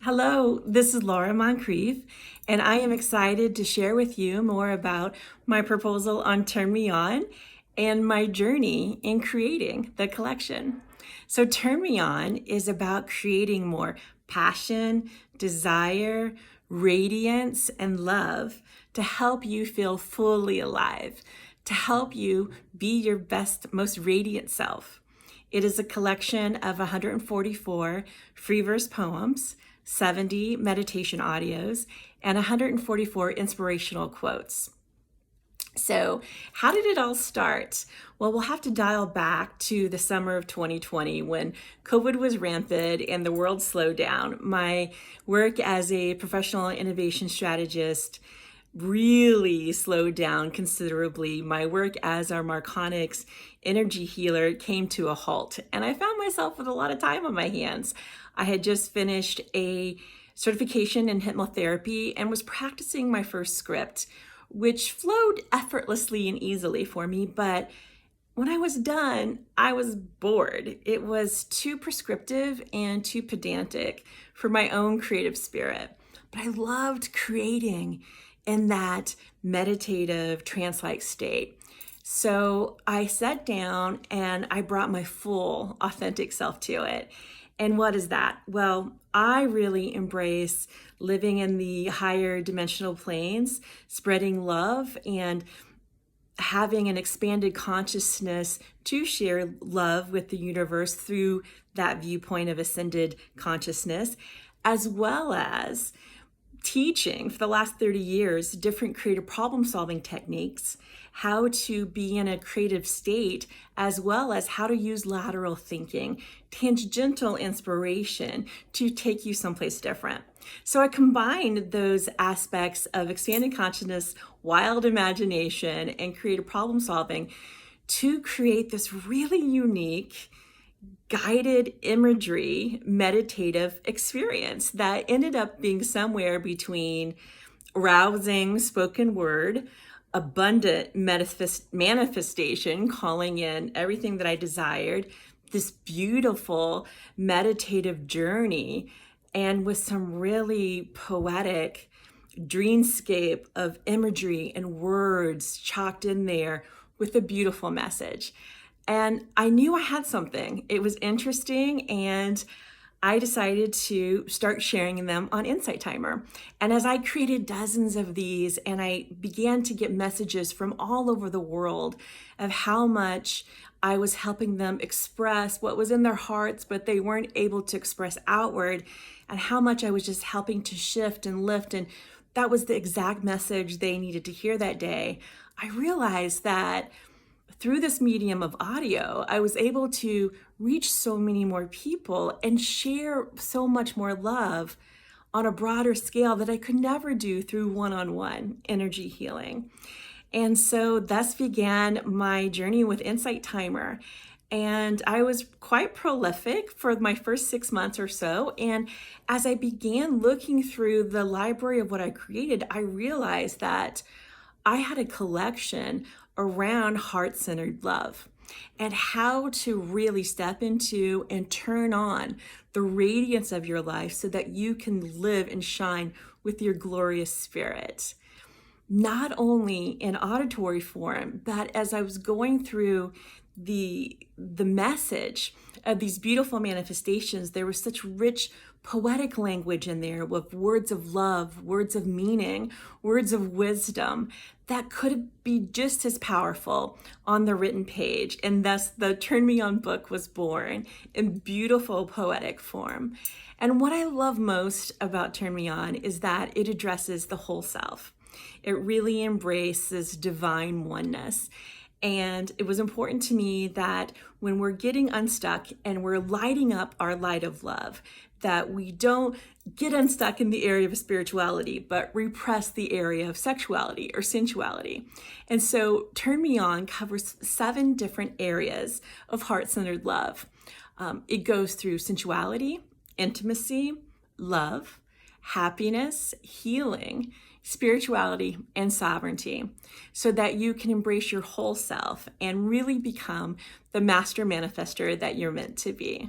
Hello, this is Laura Moncrief, and I am excited to share with you more about my proposal on Turn Me On and my journey in creating the collection. So, Turn Me On is about creating more passion, desire, radiance, and love to help you feel fully alive, to help you be your best, most radiant self. It is a collection of 144 free verse poems, 70 meditation audios, and 144 inspirational quotes. So, how did it all start? Well, we'll have to dial back to the summer of 2020 when COVID was rampant and the world slowed down. My work as a professional innovation strategist really slowed down considerably. My work as our Marconics energy healer came to a halt, and I found myself with a lot of time on my hands. I had just finished a certification in hypnotherapy and was practicing my first script, which flowed effortlessly and easily for me. But when I was done, I was bored. It was too prescriptive and too pedantic for my own creative spirit. But I loved creating in that meditative, trance-like state. So I sat down and I brought my full, authentic self to it. And what is that? Well, I really embrace living in the higher dimensional planes, spreading love, and having an expanded consciousness to share love with the universe through that viewpoint of ascended consciousness, as well as teaching for the last 30 years different creative problem solving techniques, how to be in a creative state, as well as how to use lateral thinking, tangential inspiration to take you someplace different. So I combined those aspects of expanded consciousness, wild imagination, and creative problem solving to create this really unique guided imagery meditative experience that ended up being somewhere between rousing spoken word, abundant manifestation, calling in everything that I desired, this beautiful meditative journey, and with some really poetic dreamscape of imagery and words chalked in there with a beautiful message. And I knew I had something. It was interesting, and I decided to start sharing them on Insight Timer. And as I created dozens of these, and I began to get messages from all over the world of how much I was helping them express what was in their hearts, but they weren't able to express outward, and how much I was just helping to shift and lift. And that was the exact message they needed to hear that day. I realized that through this medium of audio, I was able to reach so many more people and share so much more love on a broader scale that I could never do through one-on-one energy healing. And so thus began my journey with Insight Timer. And I was quite prolific for my first 6 months or so. And as I began looking through the library of what I created, I realized that I had a collection around heart-centered love and how to really step into and turn on the radiance of your life so that you can live and shine with your glorious spirit. Not only in auditory form, but as I was going through the message of these beautiful manifestations, there was such rich poetic language in there with words of love, words of meaning, words of wisdom that could be just as powerful on the written page. And thus the Turn Me On book was born in beautiful poetic form. And what I love most about Turn Me On is that it addresses the whole self. It really embraces divine oneness. And it was important to me that when we're getting unstuck and we're lighting up our light of love, that we don't get unstuck in the area of spirituality, but repress the area of sexuality or sensuality. And so Turn Me On covers 7 different areas of heart-centered love. It goes through sensuality, intimacy, love, happiness, healing, spirituality, and sovereignty, so that you can embrace your whole self and really become the master manifester that you're meant to be.